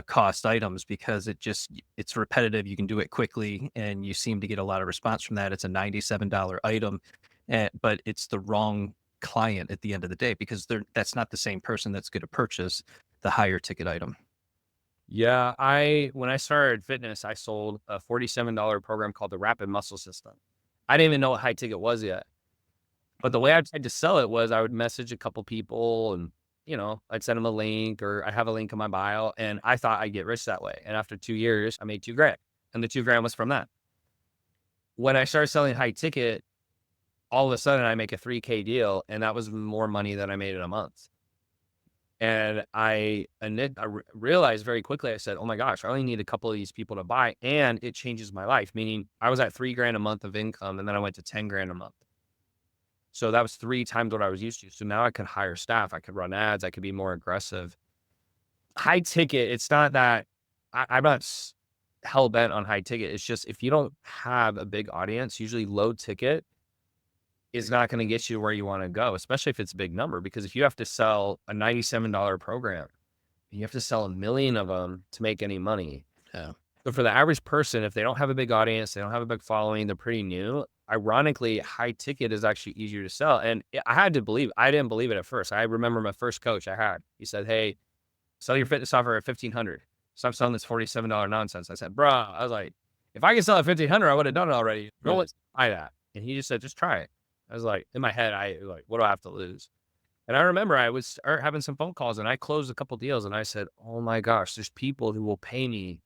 [SPEAKER 1] cost items because it's repetitive. You can do it quickly, and you seem to get a lot of response from that. It's a $97 item, but it's the wrong client at the end of the day, because that's not the same person that's going to purchase the higher ticket item.
[SPEAKER 2] Yeah, when I started fitness, I sold a $47 program called the Rapid Muscle System. I didn't even know what high ticket was yet. But the way I tried to sell it was I would message a couple people and, I'd send them a link, or I have a link in my bio, and I thought I'd get rich that way. And after 2 years, I made 2 grand, and the 2 grand was from that. When I started selling high ticket, all of a sudden I make a 3K deal, and that was more money than I made in a month. And realized very quickly, I said, oh my gosh, I only need a couple of these people to buy. And it changes my life. Meaning I was at $3,000 a month of income, and then I went to 10 grand a month. So that was 3 times what I was used to. So now I could hire staff, I could run ads, I could be more aggressive. High ticket, it's not that I'm not hell bent on high ticket. It's just if you don't have a big audience, usually low ticket is not going to get you where you want to go, especially if it's a big number. Because if you have to sell a $97 program, you have to sell 1,000,000 of them to make any money.
[SPEAKER 1] Yeah.
[SPEAKER 2] So for the average person, if they don't have a big audience, they don't have a big following, they're pretty new. Ironically, high ticket is actually easier to sell. And I didn't believe it at first. I remember my first coach I had, he said, hey, sell your fitness software at 1,500. Stop selling this $47 nonsense. I said, bro, I was like, if I could sell at 1,500, I would have done it already. No one's buy that. And he just said, just try it. I was like, in my head, what do I have to lose? And I remember I was having some phone calls, and I closed a couple deals, and I said, oh my gosh, there's people who will pay me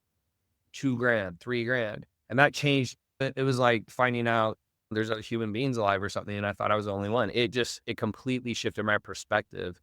[SPEAKER 2] 2 grand, 3 grand. And that changed. It was like finding out there's other human beings alive or something. And I thought I was the only one. It completely shifted my perspective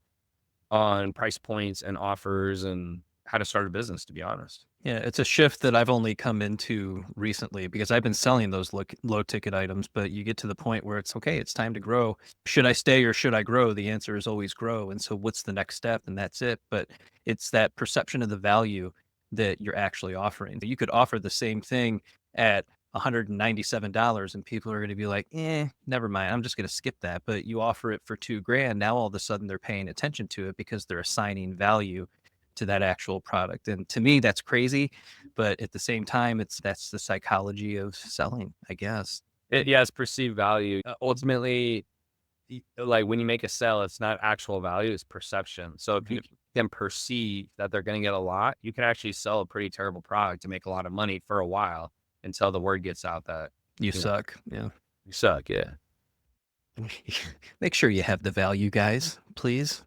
[SPEAKER 2] on price points and offers and how to start a business, to be honest.
[SPEAKER 1] Yeah, it's a shift that I've only come into recently because I've been selling those low ticket items, but you get to the point where it's okay, it's time to grow. Should I stay or should I grow? The answer is always grow. And so what's the next step? And that's it. But it's that perception of the value that you're actually offering. You could offer the same thing at $197 and people are going to be like, never mind. I'm just going to skip that. But you offer it for 2 grand. Now all of a sudden they're paying attention to it because they're assigning value to that actual product. And to me, that's crazy. But at the same time, that's the psychology of selling, I guess.
[SPEAKER 2] It's perceived value. Ultimately, like when you make a sell, it's not actual value, it's perception. So if you can perceive that they're going to get a lot, you can actually sell a pretty terrible product to make a lot of money for a while until the word gets out that
[SPEAKER 1] you suck. Yeah.
[SPEAKER 2] You suck. Yeah.
[SPEAKER 1] Make sure you have the value, guys, please.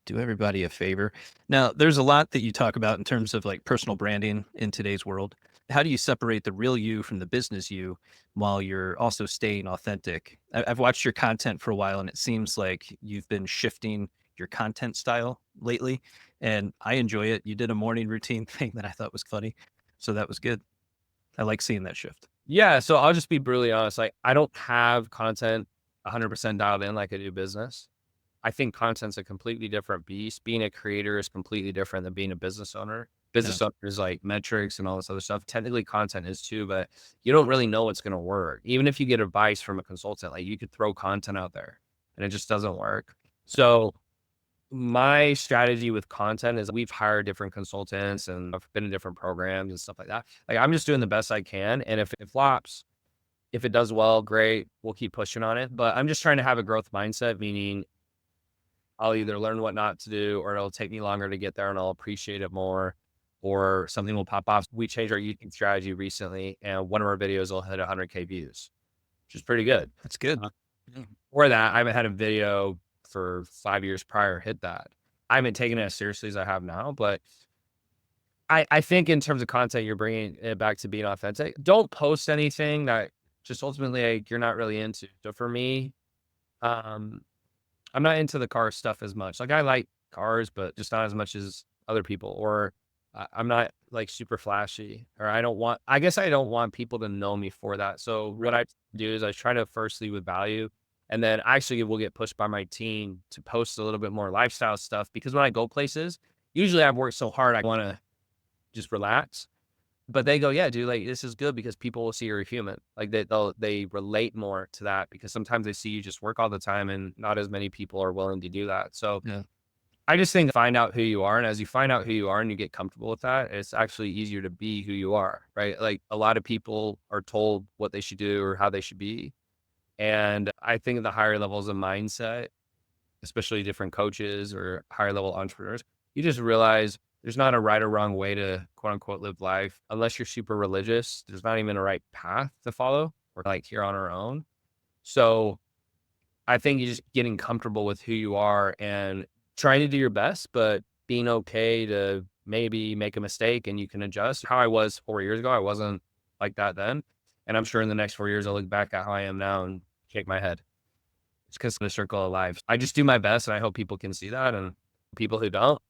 [SPEAKER 1] Do everybody a favor. Now, there's a lot that you talk about in terms of like personal branding in today's world. How do you separate the real you from the business you while you're also staying authentic? I've watched your content for a while, and it seems like you've been shifting your content style lately, and I enjoy it. You did a morning routine thing that I thought was funny, so that was good. I like seeing that shift.
[SPEAKER 2] Yeah. So I'll just be brutally honest. Like, I don't have content 100% dialed in like I do business. I think content's a completely different beast. Being a creator is completely different than being a business owner. Business owner is like metrics and all this other stuff. Technically, content is too, but you don't really know what's going to work. Even if you get advice from a consultant, like you could throw content out there and it just doesn't work. So my strategy with content is we've hired different consultants and I've been in different programs and stuff like that. Like I'm just doing the best I can. And if it flops, if it does well, great, we'll keep pushing on it. But I'm just trying to have a growth mindset, meaning I'll either learn what not to do or it'll take me longer to get there and I'll appreciate it more or something will pop off. We changed our YouTube strategy recently and one of our videos will hit 100K views, which is pretty good.
[SPEAKER 1] That's good.
[SPEAKER 2] Or that I haven't had a video for 5 years prior hit that. I haven't taken it as seriously as I have now, but I think in terms of content, you're bringing it back to being authentic. Don't post anything that just ultimately like, you're not really into. So for me, I'm not into the car stuff as much. Like I like cars, but just not as much as other people. Or I'm not like super flashy. Or I guess I don't want people to know me for that. So what I do is I try to first lead with value. And then actually will get pushed by my team to post a little bit more lifestyle stuff. Because when I go places, usually I've worked so hard, I want to just relax. But they go, yeah, dude, like this is good because people will see you're a human. Like they relate more to that because sometimes they see you just work all the time and not as many people are willing to do that. So I just think find out who you are. And as you find out who you are and you get comfortable with that, it's actually easier to be who you are, right? Like a lot of people are told what they should do or how they should be. And I think the higher levels of mindset, especially different coaches or higher level entrepreneurs, you just realize there's not a right or wrong way to quote unquote live life. Unless you're super religious, there's not even a right path to follow. We're like here on our own. So I think you're just getting comfortable with who you are and trying to do your best, but being okay to maybe make a mistake and you can adjust. How I was 4 years ago, I wasn't like that then. And I'm sure in the next 4 years, I'll look back at how I am now and shake my head. It's because of the circle of life. I just do my best and I hope people can see that. And People who don't,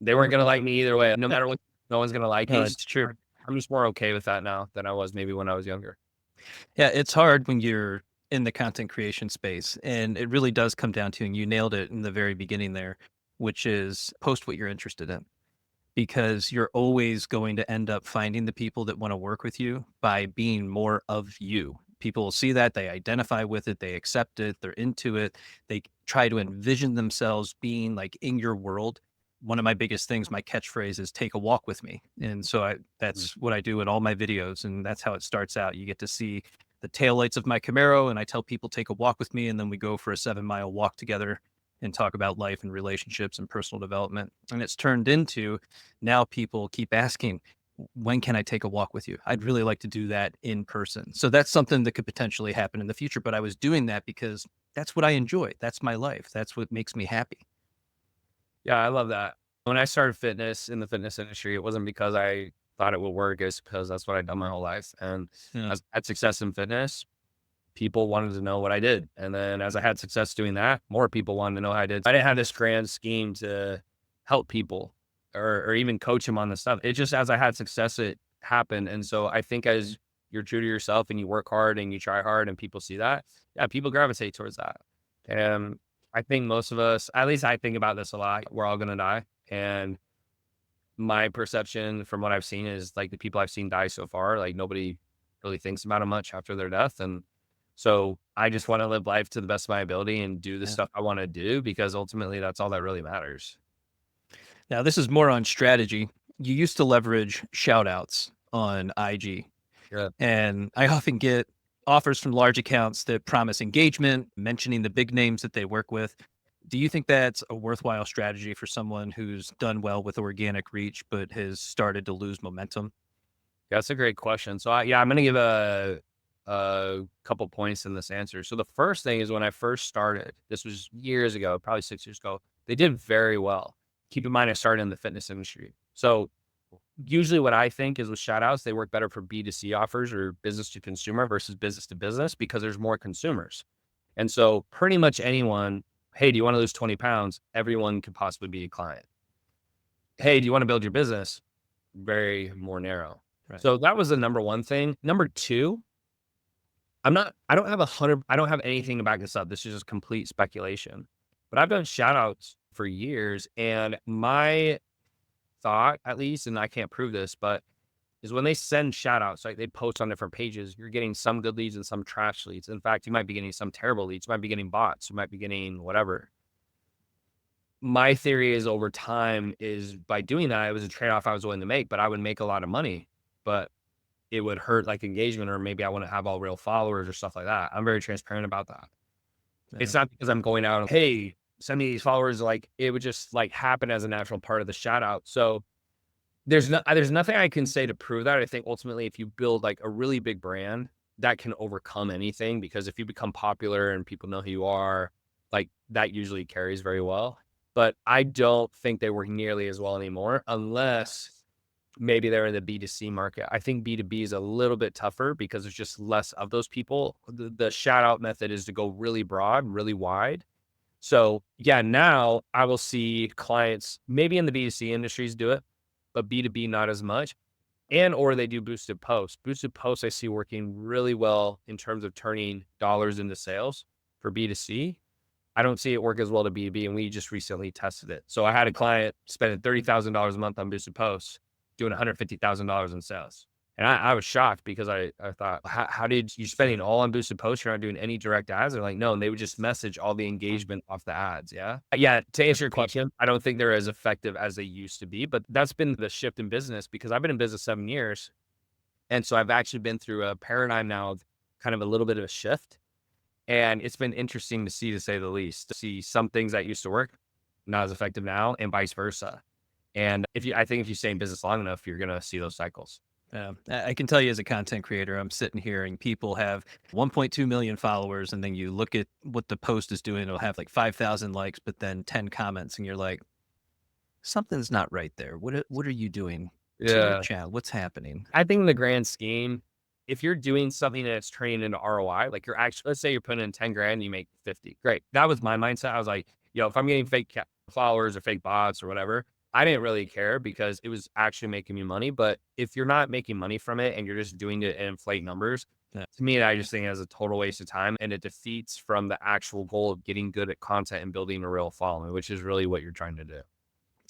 [SPEAKER 2] they weren't going to like me either way. No matter what, no one's going to like
[SPEAKER 1] No,
[SPEAKER 2] me.
[SPEAKER 1] it's true.
[SPEAKER 2] I'm just more okay with that now than I was maybe when I was younger.
[SPEAKER 1] Yeah, it's hard when you're in the content creation space, and it really does come down to, and you nailed it in the very beginning there, which is post what you're interested in. Because you're always going to end up finding the people that want to work with you by being more of you. People will see that, they identify with it, they accept it, they're into it. They try to envision themselves being like in your world. One of my biggest things, my catchphrase is take a walk with me. And so that's what I do in all my videos. And that's how it starts out. You get to see the taillights of my Camaro, and I tell people take a walk with me. And then we go for a 7-mile walk together and talk about life and relationships and personal development. And it's turned into, now people keep asking, when can I take a walk with you? I'd really like to do that in person. So that's something that could potentially happen in the future. But I was doing that because that's what I enjoy. That's my life. That's what makes me happy.
[SPEAKER 2] Yeah, I love that. When I started fitness in the fitness industry, it wasn't because I thought it would work. It's because that's what I'd done my whole life. And
[SPEAKER 1] Yeah.
[SPEAKER 2] as I had success in fitness, people wanted to know what I did. And then as I had success doing that, more people wanted to know what I did. I didn't have this grand scheme to help people or even coach them on the stuff. It just, as I had success, it happened. And so I think as you're true to yourself and you work hard and you try hard and people see that, yeah, people gravitate towards that. And I think most of us, at least I think about this a lot, we're all going to die. And my perception from what I've seen is like the people I've seen die so far, like nobody really thinks about them much after their death. And so I just want to live life to the best of my ability and do the stuff I want to do, because ultimately that's all that really matters.
[SPEAKER 1] Now, this is more on strategy. You used to leverage shout outs on IG.
[SPEAKER 2] Yeah.
[SPEAKER 1] And I often get offers from large accounts that promise engagement, mentioning the big names that they work with. Do you think that's a worthwhile strategy for someone who's done well with organic reach, but has started to lose momentum?
[SPEAKER 2] That's a great question. So I'm going to give a couple points in this answer. So the first thing is when I first started, this was years ago, probably 6 years ago, they did very well. Keep in mind, I started in the fitness industry. So usually what I think is with shout outs, they work better for B2C offers or business to consumer versus business to business because there's more consumers. And so pretty much anyone, hey, do you want to lose 20 pounds? Everyone could possibly be a client. Hey, do you want to build your business? Very more narrow.
[SPEAKER 1] Right.
[SPEAKER 2] So that was the number one thing. Number two, I don't have anything to back this up. This is just complete speculation, but I've done shout outs for years. And my thought, at least, and I can't prove this, but is when they send shout outs, like they post on different pages, you're getting some good leads and some trash leads. In fact, you might be getting some terrible leads. You might be getting bots. You might be getting whatever. My theory is over time is by doing that, it was a trade-off I was willing to make, but I would make a lot of money, but it would hurt like engagement, or maybe I wouldn't have all real followers or stuff like that. I'm very transparent about that.
[SPEAKER 1] Yeah.
[SPEAKER 2] It's not because I'm going out and, hey, send me these followers. Like it would just like happen as a natural part of the shout out. So there's nothing I can say to prove that. I think ultimately if you build like a really big brand, that can overcome anything, because if you become popular and people know who you are, like that usually carries very well. But I don't think they work nearly as well anymore, unless maybe they're in the B2C market. I think B2B is a little bit tougher because there's just less of those people. The shout out method is to go really broad, really wide. So yeah, now I will see clients maybe in the B2C industries do it, but B2B not as much. And or they do boosted posts. Boosted posts I see working really well in terms of turning dollars into sales for B2C. I don't see it work as well to B2B, and we just recently tested it. So I had a client spending $30,000 a month on boosted posts, doing $150,000 in sales. And I was shocked because I thought, how did you spending all on boosted posts? You're not doing any direct ads? They're like, no, and they would just message all the engagement off the ads. Yeah. Yeah. To answer your question, I don't think they're as effective as they used to be, but that's been the shift in business because I've been in business 7 years. And so I've actually been through a paradigm now of kind of a little bit of a shift. And it's been interesting to see, to say the least, to see some things that used to work, not as effective now, and vice versa. And I think if you stay in business long enough, you're going to see those cycles.
[SPEAKER 1] I can tell you as a content creator, I'm sitting here and people have 1.2 million followers. And then you look at what the post is doing, it'll have like 5,000 likes, but then 10 comments. And you're like, something's not right there. What are you doing to your channel? What's happening?
[SPEAKER 2] I think in the grand scheme, if you're doing something that's turning into ROI, like you're actually, let's say you're putting in 10 grand and you make 50. Great. That was my mindset. I was like, if I'm getting fake followers or fake bots or whatever, I didn't really care because it was actually making me money. But if you're not making money from it and you're just doing it to inflate numbers, to me, I just think it is a total waste of time, and it defeats from the actual goal of getting good at content and building a real following, which is really what you're trying to do.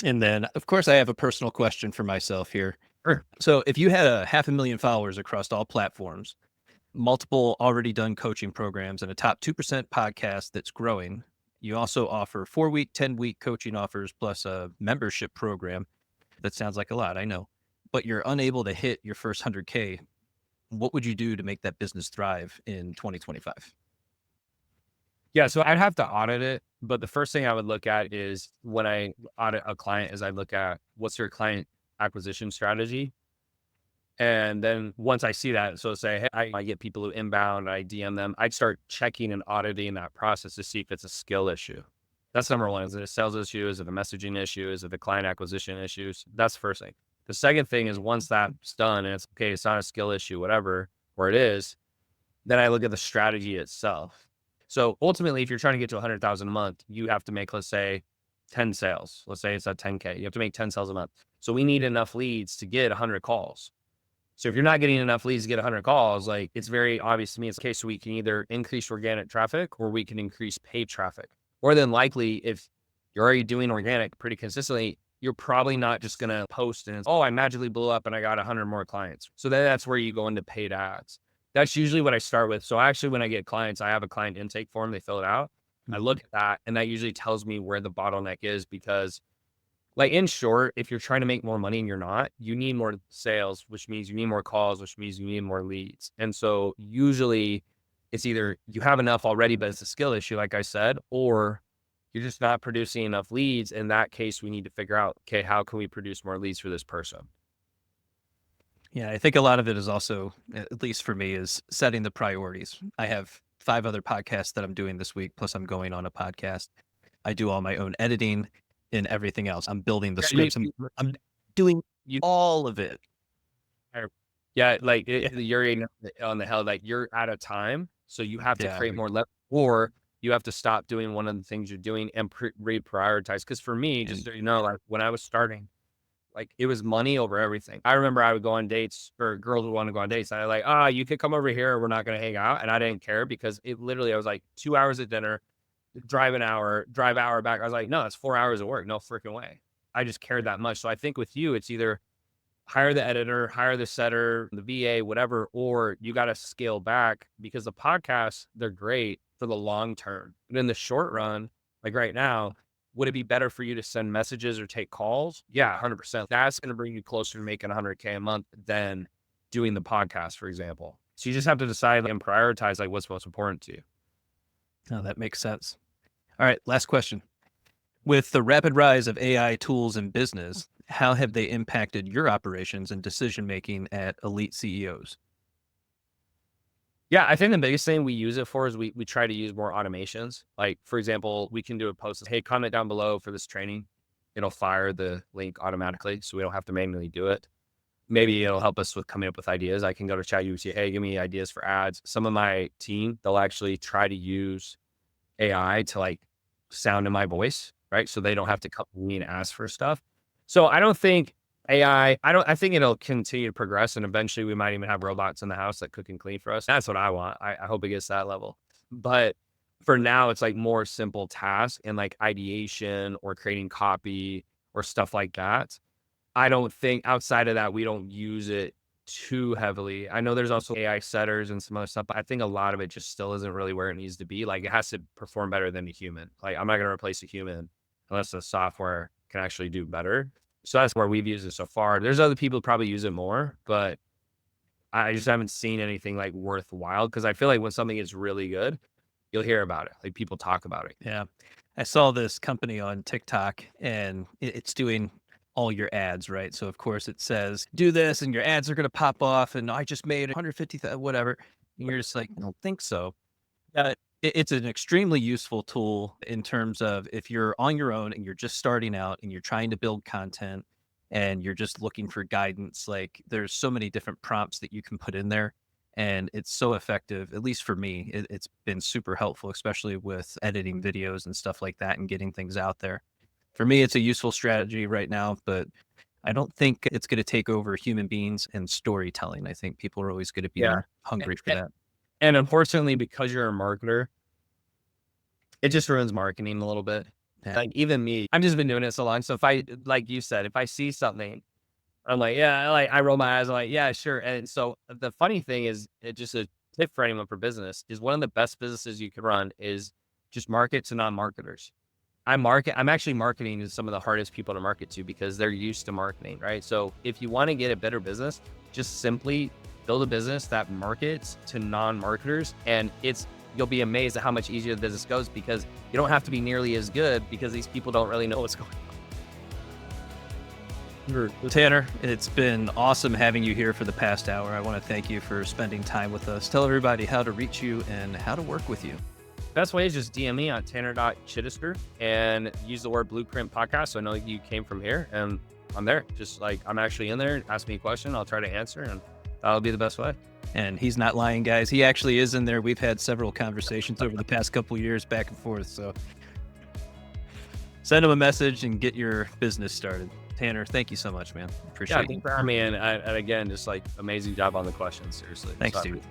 [SPEAKER 1] And then, of course, I have a personal question for myself here.
[SPEAKER 2] Sure.
[SPEAKER 1] So if you had 500,000 followers across all platforms, multiple already done coaching programs, and a top 2% podcast that's growing, you also offer 4-week, 10-week coaching offers plus a membership program. That sounds like a lot, I know, but you're unable to hit your first 100K. What would you do to make that business thrive in 2025?
[SPEAKER 2] Yeah, so I'd have to audit it, but the first thing I would look at is when I audit a client is I look at what's their client acquisition strategy. And then once I see that, so say, hey, I get people who inbound, I DM them, I'd start checking and auditing that process to see if it's a skill issue. That's number one. Is it a sales issue? Is it a messaging issue? Is it the client acquisition issues? That's the first thing. The second thing is once that's done and it's okay, it's not a skill issue, whatever, or it is, then I look at the strategy itself. So ultimately, if you're trying to get to 100,000 a month, you have to make, let's say, 10 sales. Let's say it's at 10K. You have to make 10 sales a month. So we need enough leads to get 100 calls. So if you're not getting enough leads to get 100 calls, like it's very obvious to me, it's okay. So we can either increase organic traffic or we can increase paid traffic. More than likely, if you're already doing organic pretty consistently, you're probably not just going to post and, oh, I magically blew up and I got 100 more clients. So then that's where you go into paid ads. That's usually what I start with. So actually, when I get clients, I have a client intake form. They fill it out. I look at that, and that usually tells me where the bottleneck is because, like, in short, if you're trying to make more money and you're not, you need more sales, which means you need more calls, which means you need more leads. And so usually it's either you have enough already, but it's a skill issue, like I said, or you're just not producing enough leads. In that case, we need to figure out, okay, how can we produce more leads for this person?
[SPEAKER 1] Yeah, I think a lot of it is also, at least for me, is setting the priorities. I have 5 other podcasts that I'm doing this week, plus I'm going on a podcast. I do all my own editing and everything else. I'm building the scripts. I'm doing all of it.
[SPEAKER 2] Yeah, like you're on the hell, like you're out of time. So you have to create more left, or you have to stop doing one of the things you're doing and reprioritize. Because for me, just so you know, like when I was starting, like it was money over everything. I remember I would go on dates, or girls would want to go on dates. And I like, you could come over here. We're not going to hang out. And I didn't care because it literally, I was like 2 hours at dinner, drive an hour, drive hour back. I was like, no, that's 4 hours of work. No freaking way. I just cared that much. So I think with you, it's either hire the editor, hire the setter, the VA, whatever, or you got to scale back because the podcasts, they're great for the long term. But in the short run, like right now, would it be better for you to send messages or take calls? Yeah, 100%. That's going to bring you closer to making 100K a month than doing the podcast, for example. So you just have to decide and prioritize like what's most important to you.
[SPEAKER 1] Oh, that makes sense. All right, last question. With the rapid rise of AI tools in business, how have they impacted your operations and decision-making at elite CEOs?
[SPEAKER 2] Yeah, I think the biggest thing we use it for is we try to use more automations. Like, for example, we can do a post, hey, comment down below for this training. It'll fire the link automatically, so we don't have to manually do it. Maybe it'll help us with coming up with ideas. I can go to ChatGPT, hey, give me ideas for ads. Some of my team, they'll actually try to use AI to like sound in my voice, right? So they don't have to come to me and ask for stuff. So I don't think I think it'll continue to progress and eventually we might even have robots in the house that cook and clean for us. That's what I want. I hope it gets to that level. But for now, it's like more simple tasks and like ideation or creating copy or stuff like that. I don't think outside of that, we don't use it too heavily. I know there's also AI setters and some other stuff, but I think a lot of it just still isn't really where it needs to be. Like it has to perform better than a human. Like I'm not going to replace a human unless the software can actually do better. So that's where we've used it so far. There's other people who probably use it more, but I just haven't seen anything like worthwhile because I feel like when something is really good, you'll hear about it. Like people talk about it.
[SPEAKER 1] Yeah. I saw this company on TikTok and it's doing all your ads, right? So of course it says, do this and your ads are going to pop off and I just made 150,000, whatever. And you're just like, I don't think so. It's an extremely useful tool in terms of if you're on your own and you're just starting out and you're trying to build content and you're just looking for guidance, like there's so many different prompts that you can put in there And it's so effective, at least for me. It's been super helpful, especially with editing videos and stuff like that and getting things out there. For me, it's a useful strategy right now, but I don't think it's going to take over human beings and storytelling. I think people are always going to
[SPEAKER 2] Yeah.
[SPEAKER 1] be hungry for that.
[SPEAKER 2] And unfortunately, because you're a marketer, it just ruins marketing a little bit.
[SPEAKER 1] Yeah.
[SPEAKER 2] Like even me, I've just been doing it so long. So if I, like you said, if I see something, I'm like, yeah, like I roll my eyes. I'm like, yeah, sure. And so the funny thing is, it just a tip for anyone for business is one of the best businesses you can run is just market to non-marketers. I'm actually marketing to some of the hardest people to market to because they're used to marketing, right? So if you want to get a better business, just simply build a business that markets to non-marketers, and you'll be amazed at how much easier the business goes because you don't have to be nearly as good because these people don't really know what's going on.
[SPEAKER 1] Tanner, it's been awesome having you here for the past hour. I want to thank you for spending time with us. Tell everybody how to reach you and how to work with you.
[SPEAKER 2] Best way is just DM me on Tanner.Chetister and use the word Blueprint Podcast. So I know you came from here and I'm there. Just like I'm actually in there. Ask me a question. I'll try to answer and that'll be the best way.
[SPEAKER 1] And he's not lying, guys. He actually is in there. We've had several conversations over the past couple years back and forth. So send him a message and get your business started. Tanner, thank you so much, man. Appreciate it.
[SPEAKER 2] Thanks for having me. And again, just like amazing job on the questions. Seriously.
[SPEAKER 1] Thanks, dude.